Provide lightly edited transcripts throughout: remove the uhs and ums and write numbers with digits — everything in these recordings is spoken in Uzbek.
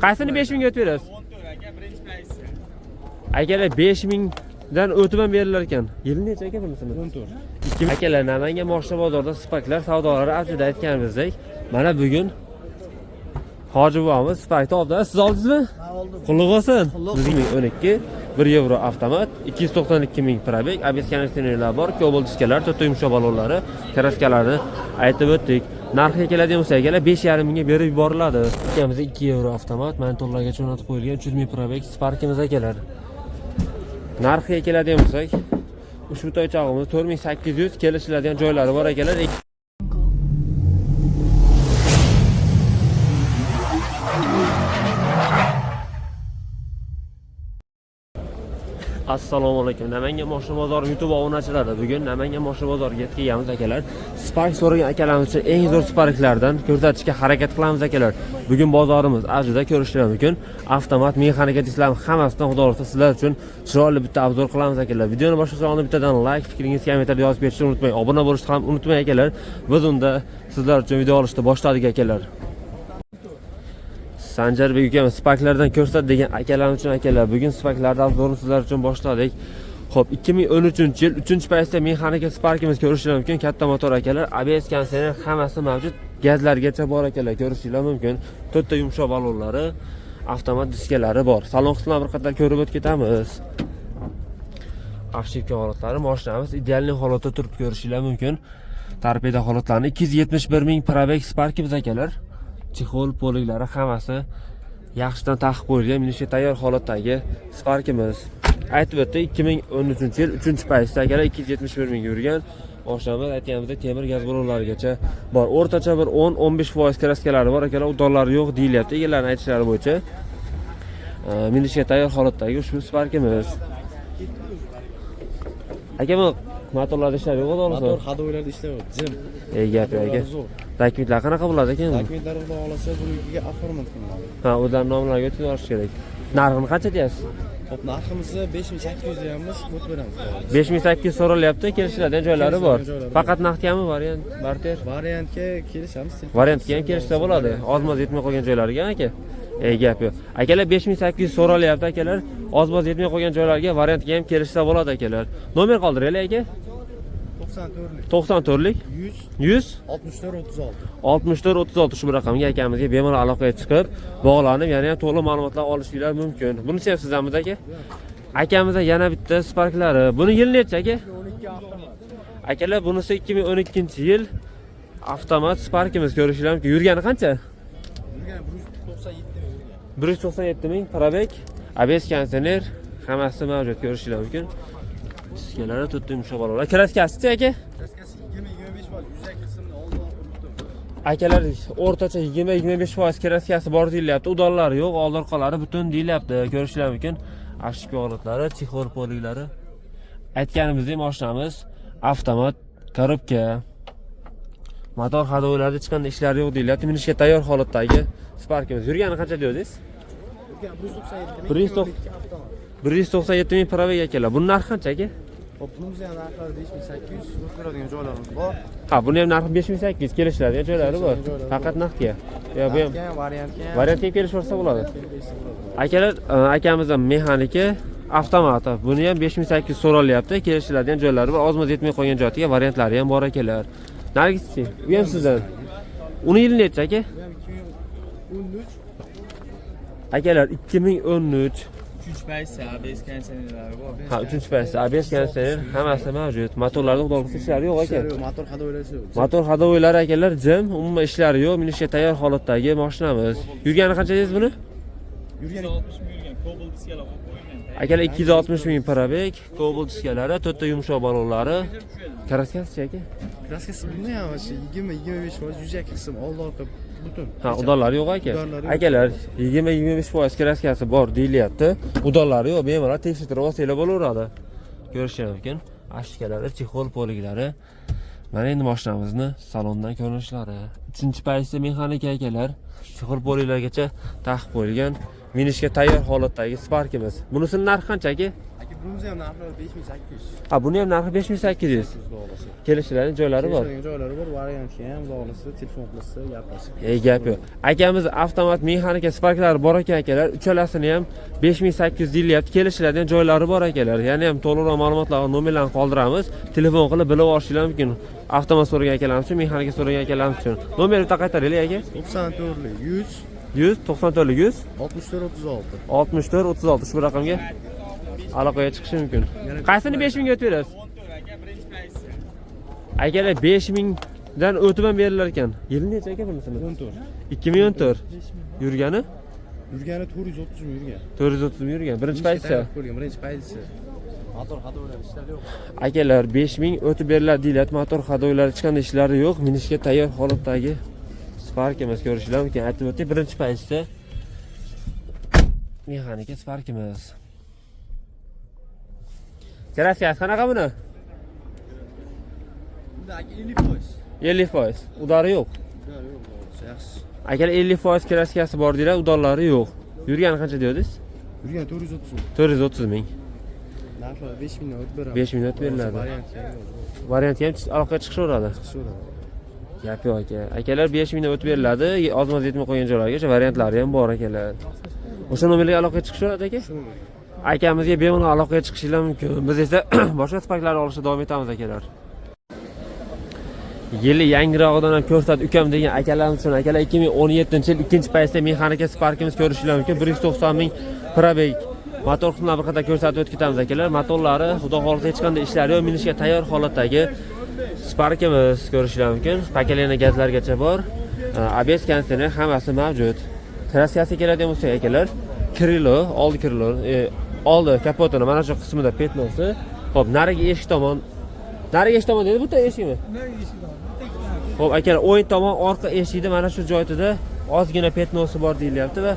Qaysini 5000 ga o'tib berasiz? 14 aka, birinchi price. Akalar 5000 dan o'tib ham berilar ekan. Yili necha aka bunisini? 14. Akalar Namangan moshina bozorida Sparklar savdolari avjida aytganimizdek, mana bugun Hoji buvomiz Sparkni oldi. Siz oldingizmi? Ha, oldim. Qulluq bo'lsin. 2012 1 yevro avtomat, 292 ming probeg, ABS konditsionerlar bor, Cobalt diskalar, to'rtta yumshoq balonlari, kraskalarni aytib o'tdik. Narxiga keladigan bo'lsa, akalar 5,5 mingga berib yuboriladi. Akamizda 2 yevro avtomat, manitorlarga o'rnatib qo'yilgan 300 ming probeg Sparkimiz akalar. Narxiga keladigan bo'lsak, ushbu toychog'imiz 4800 kelishiladigan joylari bor akalar. Assalomu alaykum. Namangan moshina bozori YouTube obunachilari. Bugun Namangan moshina bozoriga kelganmiz akalar. Spark so'ragan akalarimiz uchun eng zo'r Sparklardan ko'rsatishga harakat qilamiz akalar. Bugun bozorimiz avjida ko'rishingiz mumkin. Avtomat, mexanika disklarim hammasidan xudo xolisa sizlar uchun chiroyli bitta obzor qilamiz akalar. Videoni boshlashdan bittadan like, fikringizni kommentarda yozib berishni unutmang. Obuna bo'lishni ham unutmang akalar. Biz unda sizlar uchun video olishni boshladik akalar. Sanjarbek ukamiz Sparklardan ko'rsat degan akalarimiz uchun akalar, bugun Sparklardan obzorni sizlar uchun boshladik. Xo'p, 2013-yil 3-paytda mexanika Sparkimiz ko'rishingiz mumkin. Katta motor akalar, ABS konditsioner hammasi mavjud. Gazlargacha bor akalar, ko'rishingiz mumkin. To'rtta yumshoq balonlari, avtomat diskalari bor. Salon qismini bir qator ko'rib o'tib ketamiz. Afshika holatlari, mashinamiz ideal holatda turib ko'rishingiz mumkin. Torpeda holatlarini 271 ming probeg Sparkimiz akalar. Chexol poliklari hammasi yaxshidan taqib qo'yilgan, minishga tayyor holatdagi Sparkimiz. Aytib o'tdik, 2013-yil 3-paytda akalar 271 ming yurgan. Mashinamiz aytganimizdek temir gaz balonlarigacha bor. O'rtacha bir 10-15% kraskalari bor akalar, udorlari yo'q deyilyapti egallarning aytishlari bo'yicha. Minishga tayyor holatdagi ushbu Sparkimiz. Aka, bu motorlarda ishlar yo'q o'g'lim. Motor hadoylarda ishlayapti. Jim. Gap aka. Dokumentlar qanaqa bo'ladi ekan? Dokumentlar xudo xolasa buniga oformat qilinadi. Ha, o'zlari nomlariga o'tkazib olish kerak. Narxini qancha deyapsiz? Hop, narximizni 5800 deyapmiz, o'tib beramiz. 5800 so'ralyapti, kelishiladigan joylari bor. Faqat naqdgami variant, barter? Variantga kelishamiz. Variantga ham kelishsa bo'ladi. Ozmoz yetmay qolgan joylariga aka. Gap yo'q. Akalar 5800 so'ralyapti akalar. Ozmoz yetmay qolgan joylarga variantga ham kelishsa bo'ladi akalar. Nomer qoldiraylik aka. 94lik 100 64 ushbu raqamga akamizga bemalol aloqaga chiqib, bog'lanib, yana ham to'liq ma'lumotlar olishingiz mumkin. Bunisi ham sizdanmi aka? Akamizda yana bitta Sparklari. Buni yil necha aka? 12 avtomat. Akalar, bunisi 2012-yil avtomat Sparkimiz ko'rishingiz mumkin. Yurgani qancha? Yurgani 197 ming. 197 ming probeg, ABS konditsioner hammasi mavjud ko'rishingiz mumkin. Diskalari to'rtta yumshoq balonlar. Kraskasi aka? Kraskasi 20-25 foiz, yuzak qismini oldi butun. Akalar, o'rtacha 20-25% kraskasi bor deyilyapti. Udorlari yo'q, old orqalari butun deyilyapti. Ko'rishingiz mumkin. Afshika holatlari, chexol poliklari. Aytganimizdek, mashinamiz avtomat, korobka, motor hadoylarda hech qanday ishlari yo'q deyilyapti. Minishga tayyor holatdagi Sparkimiz. Yurgani qancha dedingiz? Yurgani 197 ming probeg akalar. Buning narxi qancha aka? Hop, bunimizda ham narxlari 5800, o'tib beradigan joylarimiz bor. Ha, buni ham narxi 5800 kelishiladigan joylari bor. Faqat naqdga. Yo, bu ham variantga kelishsa bo'ladi. Akalar, akamizdan mexanika avtomati. Buni ham 5800 so'ralyapti. Kelishiladigan joylari bor. Ozmoz yetmay qolgan joyatiga variantlari ham bor akalar. Nargis-chi? Bu ham sizdan. Uni yili necha aka? 2013. Akalar, 2013 3-paytda ABS konditsionerlari bor. Ha, 3-paytda ABS konditsioner hammasi mavjud. Motorlarda xudo xolasa ishlari yo'q aka. Motor hadoylari yo'q. Motor hadoylari akalar jim, umuman ishlari yo'q. Minishga tayyor holatdagi mashinamiz. Yurgani qancha dedingiz buni? Yurgani 260 ming yurgan, Cobalt diskalar qo'yilgan. Akalar 260 ming probeg, Cobalt diskalari, to'rtta yumshoq balonlari. Kraskasi aka? Kraskasi bunda ham 20-25% yuzak qism oldi orqa butun. Ha, udorlari yo'q aka. Akalar, 20-25% kraskasi bor deyilyapti. Udorlari yo'q, bemalol tekshirtirib olsanglar bo'laveradi. Ko'rishingiz mumkin. Ashkalari, chexol poliklari. Mana endi mashinamizni salondan ko'rinishlari. 3-paytda mexanika akalar, chexol poliklargacha taqib qo'yilgan, minishga tayyor holatdagi Sparkimiz. Bunisining narxi qancha aka? Aka, Bunimiz ham narxi 5800. Ha, buni ham narxi 5800. Kelishlarning joylari bor. Joylari bor, variantga ham bog'lasa, telefon qilsa, gaplashib. Gap yo'q. Akamiz avtomat mexanika Sparklari bor ekan akalar. Uchalasini ham 5800 deyilyapti. Kelishlarning joylari bor akalar. Ya'ni ham to'liqroq ma'lumotlarni nomerlarni qoldiramiz. Telefon qilib bilib olishinglar mumkin. Avtomat so'ragan akalarimiz uchun, mexanika so'ragan akalarimiz uchun. Nomerni bitta qaytaraylik aka. 94lik 100 100 94 100 64 36. 64 36 ushbu raqamga aloqaga chiqish mumkin. Qaysini 5000 ga o'tib berasiz? 14 aka, birinchi qaysi? Akalar 5000 dan o'tib ham berilar ekan. Yili necha aka bunisini? 14. 2014. Yurgani? Yurgani 430 mi yurgan? 430 yurgan. Birinchi paytsa. Birinchi paytsi. Motor hadolar ishlari yo'q. Akalar 5000 o'tib berilar deyilyapti. Motor hadolar chiqqanda ishlari yo'q. Minishga tayyor holatdagi Sparkimiz ko'rishlar mumkin. Aytib o'tdik, birinchi paytsa mexanika Sparkimiz. Kraskasi qanaqa buni? Bunda aka 50%. 50%. Udari yo'q. Yo'q, yaxshi. Akalar 50% kraskasi bor deylar, udorlari yo'q. Yurgani qancha deyodingiz? Yurgan 430 ming. 430 ming. Narxi 5000 dan o'tib beramiz. 5000 o'tib beriladi. Variantga ham aloqaga chiqishaveradi. Gap yo'q aka. Akalar 5000 dan o'tib beriladi. Ozmoz yetmay qo'ygan joylargacha variantlari ham bor akalar. O'sha nomerga aloqaga chiqishaveradi aka. Akamizga bemalol aloqaga chiqishinglar mumkin. Biz esa boshqa Sparklarni olishda davom etamiz akalar. Yili yangirog'idan ham ko'rsat ukam degan akalarimiz uchun akalar 2017-yil 2-paytda mexanika Sparkimiz ko'rishinglar mumkin. 190 ming probeg. Motor qismlarini bir qator ko'rsatib o'tib ketamiz akalar. Motorlari xudo xolisa hech qanday ishlari yo'q, minishga tayyor holatdagi Sparkimiz ko'rishinglar mumkin. Pakalena gazlargacha bor. ABS konditsioner hammasi mavjud. Kraskasi keladigan bo'lsa akalar, krilo, oldi krilo, oldi kapotini mana shu qismida petnosi. Xo'p, narigi eshik tomon. Narigi eshik tomon dedi, bu yerda eshikmi? Narigi eshik tomon. Xo'p, akalar, o'yin tomon orqa eshikda mana shu joyida ozgina petnosi bor deyilyapti va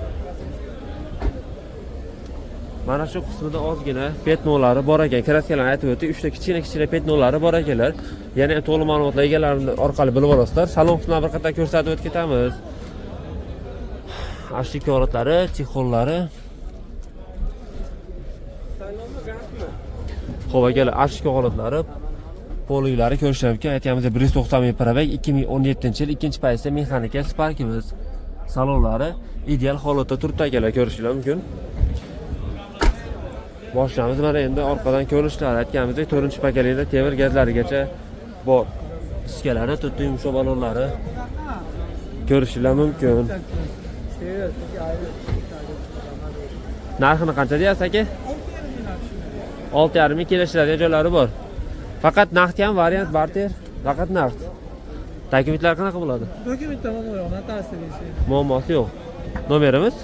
mana shu qismida ozgina petnolari bor ekan. Kraskalarni aytib o'tdik, 3 ta kichkina petnolari bor ekanlar. Ya'ni to'liq ma'lumotlar egalarim orqali bilib olasizlar. Salon qismini bir qator ko'rsatib o'tib ketamiz. Ashlik holatlari, chexollari. Xo'p, akalar, ashlik holatlari, poliklari ko'rishlar mumkin. Aytganimizda 190 ming probeg, 2017-yil 2-paytda mexanika Sparkimiz. Salonlari ideal holatda turibdi akalar, ko'rishlar mumkin. Boshlaymiz mana endi orqadan ko'rishlar. Aytganimizdek 4-pakalida temir gazlarigacha bor. Diskalari, tutdi yumshoq balonlari ko'rishlar mumkin. Narxini qancha deyapsiz aka? 6,5 ming kelishadigan joylari bor. Faqat naqd ham variant barter, faqat naqd. Dokumentlar qanaqa bo'ladi? Dokumentlar yo'q, notariusda deysiz. Muammosi yo'q. Nomerimiz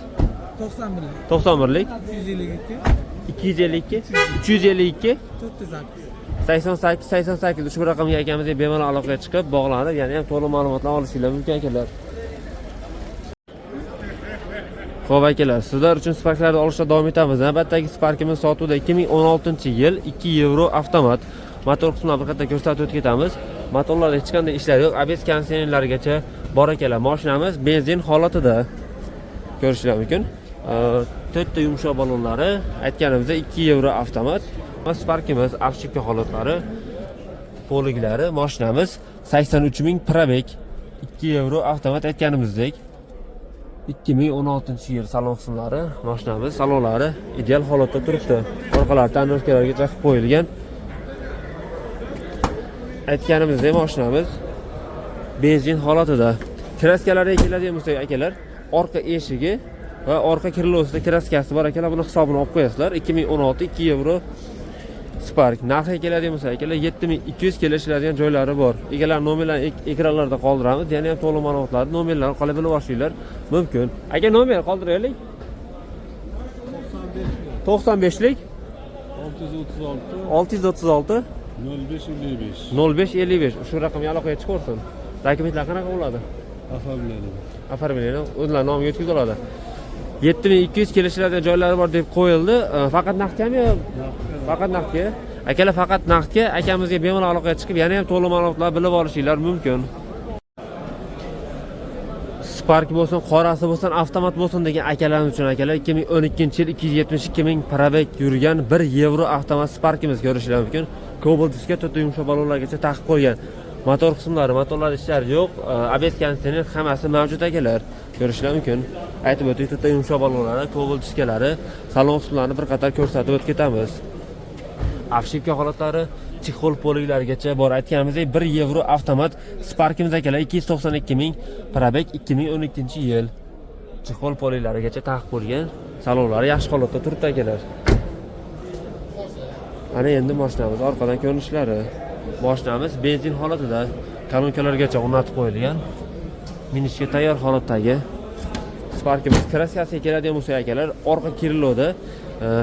91. 91lik 252 252 352 406. 88 ushbu raqamga akamizga bemalol aloqaga chiqib bog'lanib, ya'ni ham to'liq ma'lumotlar olishinglar mumkin akalar. Xo'p akalar, sizlar uchun Sparklarni olishda davom etamiz. Navbatdagi Sparkimiz sotuvda 2016-yil 2 yevro avtomat. Motor qismini bir qator ko'rsatib o'tib ketamiz. Motorlarda hech qanday ishlar yo'q. ABS konditsionerlarigacha bor akalar. Mashinamiz benzin holatida. Ko'rishlar mumkin. 4 ta yumshoq balonlari, aytganimizda 2 yevro avtomat. Sparkimiz avshikka holatlari, poliklari, mashinamiz 83 ming probeg, 2 yevro avtomat aytganimizdek. 2016-yil salon qismlari, mashinamiz salonlari ideal holatda turibdi. Orqalari tonirovkalargacha qilib qo'yilgan. Aytganimizdek mashinamiz benzin holatida. Kraskalariga keladigan bo'lsak akalar, orqa eshigi va orqa krilosida kraskasi bor akalar. Buni hisobini olib qo'yasizlar. 2016 2 yevro Spark. Narxiga keladigan bo'lsa akalar 7200 kelishiladigan joylari bor. Egalar nomerlarni ekranlarda qoldiramiz. Ya'ni ham to'liq ma'lumotlarni nomerlarni qolib bilib olishinglar mumkin. Aka nomer qoldiraylik. 95lik 636 0555 shu raqamga aloqaga chiqarsin. Dokumentlar qanaqa bo'ladi? Oformlaydi. O'zlar nomiga yetkazib oladi. 7200 kelishiladigan joylari bor deb qo'yildi. Faqat naqdgami? Faqat naqdga. Akalar faqat naqdga akamizga bemalol aloqaga chiqib, yana ham to'liq ma'lumotlar bilib olishinglar mumkin. Spark bo'lsin, qorasi bo'lsin, avtomat bo'lsin degan akalarimiz uchun akalar 2012-yil 272 ming probeg yurgan 1 yevro avtomat Sparkimiz ko'rishingiz mumkin. Cobalt diska to'rtta yumshoq balonlargacha taqib qo'ygan. Motor qismlari, motorlar ishlari yo'q. ABS konditsioner hammasi mavjud akalar. Ko'rishingiz mumkin. Aytib o'tdik, to'rtta yumshoq balonlari, Cobalt diskalari, salon qismlarini bir qator ko'rsatib o'tib ketamiz. Afshipka holatlari, chexol poliklargacha bor. Aytganimizdek 1 yevro avtomat Sparkimiz akalar 292 ming, probeg 2012-yil. Chexol poliklarigacha taqib qo'ygan. Salonlari yaxshi holatda turibdi akalar. Ana endi mashinamiz orqadan ko'rinishlari. Mashinamiz benzin holatida, kolonkalargacha o'rnatib qo'yilgan. Minishga tayyor holatdagi Sparkimiz kraskasiga keladigan bo'lsa akalar, orqa kirilovda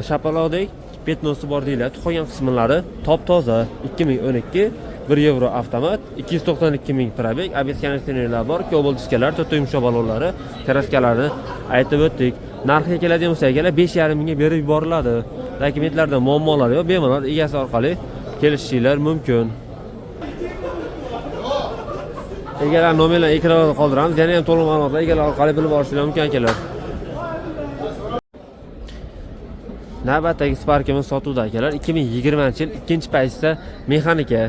shapalodek petnosi bor deyiladi. Qolgan qismlari top-toza. 2012 1 yevro avtomat, 292 ming probeg, ABS konditsionerlar bor, Cobalt diskalar, to'rtta yumshoq balonlari, kraskalarni aytib o'tdik. Narxiga keladigan bo'lsa akalar 5,5 mingga berib yuboriladi. Dokumentlarda muammolar yo'q, bemalol egasi orqali kelishinglar mumkin. Egalar nomerlarini ekranda qoldiramiz. Yana ham to'liq ma'lumotlar egalar orqali bilib olishingiz mumkin akalar. Navbatdagi Sparkimiz sotuvda akalar 2020-yil 2-paytda mexanika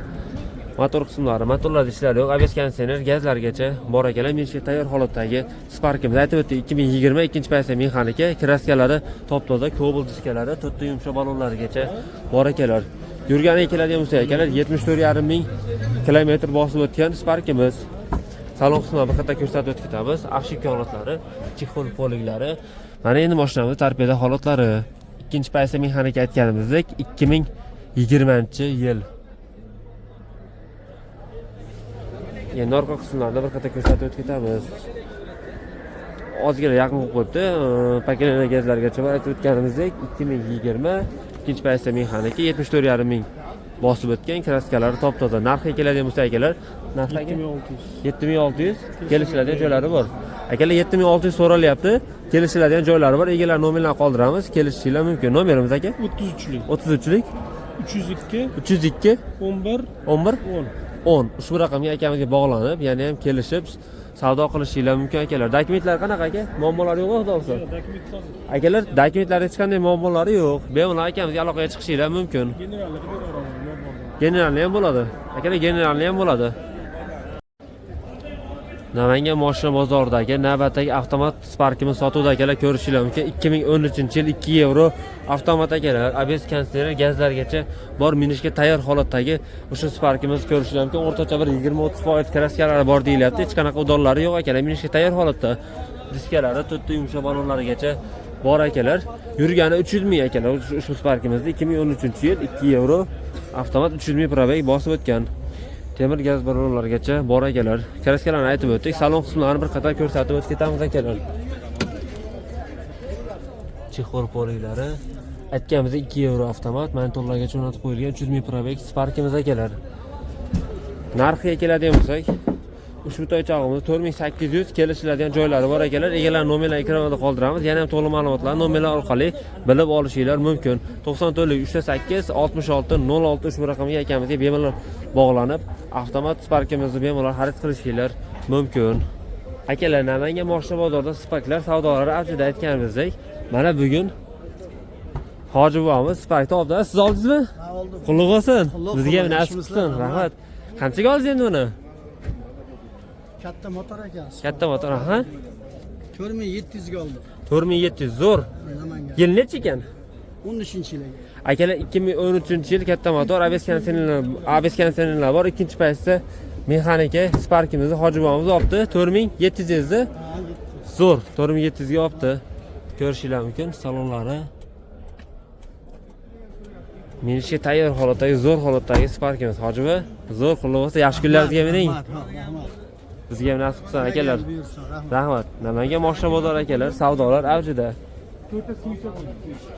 motor qismlari, motorlarda ishlar yo'q, ABS konditsioner, gazlargacha bor akalar. Minishga tayyor holatdagi Sparkimiz aytib o'tdik 2020 2-paytda mexanika, kraskalari top-toza, Cobalt diskalari, to'rtta yumshoq balonlarigacha bor akalar. Yurganiga keladigan bo'lsa akalar 74,5 ming kilometr bosib o'tgan Sparkimiz. Salon qismini bir qator ko'rsatib o'tib ketamiz. Afshipka holatlari, chexol poliklari. Mana endi mashinamiz tarpeda holatlari. 2-paytda mexanika aytganimizdek 2020-yil. Endi orqa qismlarida bir qator ko'rsatib o'tib ketamiz. Ozgina yaqin qilib qo'yibdi. Paketlar gazlargacha bor aytib o'tganimizdek 2020 2-paytda mexanika 74,5 ming bosib o'tgan, kraskalari top-toza. Narxiga keladigan bo'lsa akalar, narxi 7600 kelishiladigan joylari bor. Akalar 7600 so'ralyapti. Kelishiladigan joylari bor. Egalar nomerlarini qoldiramiz. Kelishinglar mumkin. Nomerimiz aka 33lik. 33lik 302 11 10. Ushbu raqamga akamizga bog'lanib, yana ham kelishib savdo qilishinglar mumkin akalar. Dokumentlar qanaqa aka? Muammolar yo'qmi xudo olsa? Dokument hozir. Akalar, dokumentlarda hech qanday muammolari yo'q. Bemalol akamizga aloqaga chiqishinglar mumkin. Generallarga beraman. Generalni ham bo'ladi. Akalar, generalni ham bo'ladi. Namangan mashina bozoridagi navbatdagi avtomat Sparkimiz sotuvda akalar ko'rishingiz mumkin. 2013-yil 2 yevro avtomat akalar, ABS konditsioner, gazlargacha bor, minishga tayyor holatdagi o'sha Sparkimiz ko'rishingiz mumkin. O'rtacha bir 20-30% kraskalari bor deyilyapti. Hech qanaqa udorlari yo'q akalar, minishga tayyor holatda. Diskalari, to'rtta yumshoq balonlarigacha bor akalar. Yurgani 300 ming akalar. Ushbu Sparkimizda 2013-yil 2 yevro avtomat 300 ming probeg bosib o'tgan. Temir gaz balonlarigacha bor akalar. Kraskalarni aytib o'tdik. Salon qismlarini bir qator ko'rsatib o'tib ketamiz akalar. Chexol poliklari aytganimizda 2 yevro avtomat, monitorlargacha o'rnatib qo'yilgan 300 ming probeg Sparkimiz akalar. Narxiga keladigan bo'lsak, ushbu to'ychog'imiz 4800 kelishiladigan joylari bor akalar. Egalar nomerlarini ekranda qoldiramiz. Yana ham to'liq ma'lumotlarni nomerlar orqali bilib olishinglar mumkin. 94 386 06 ushbu raqamga akamizga bemalol bog'lanib, avtomat Sparkimizni bemalol xarid qilishinglar mumkin. Akalar, Namangan mashina bozorida Sparklar savdolari avjida aytganimizdek, mana bugun Hoji bobomiz Sparkni oldi. Siz oldingizmi? Ha, oldim. Qulluq bo'lsin. Bizga qulluq, nasib qilsin. rahmat. Rahmat. Qanchaga oldingiz endi buni? Katta motor ekan. Katta motor, ha? 4700 ga oldim. 4700 zo'r. Namangan. Yil necha ekan? 13-yil. Akalar, 2013-yil katta motor, ABS konditsionerlar bor. 2-paytda mexanika Sparkimizni Hoji bobomiz olibdi. 4700 da. Zo'r, 4700 ga olibdi. Ko'rishingiz mumkin salonlari. Minishga tayyor holatdagi, zo'r holatdagi Sparkimiz Hoji bobo. Zo'r qulluq bo'lsa, yaxshi kunlaringizga mering. Rahmat. Bizga ham nasib qilsin akalar. Buyursin, rahmat. Rahmat. Namangan mashina bozori akalar, savdolar avjida.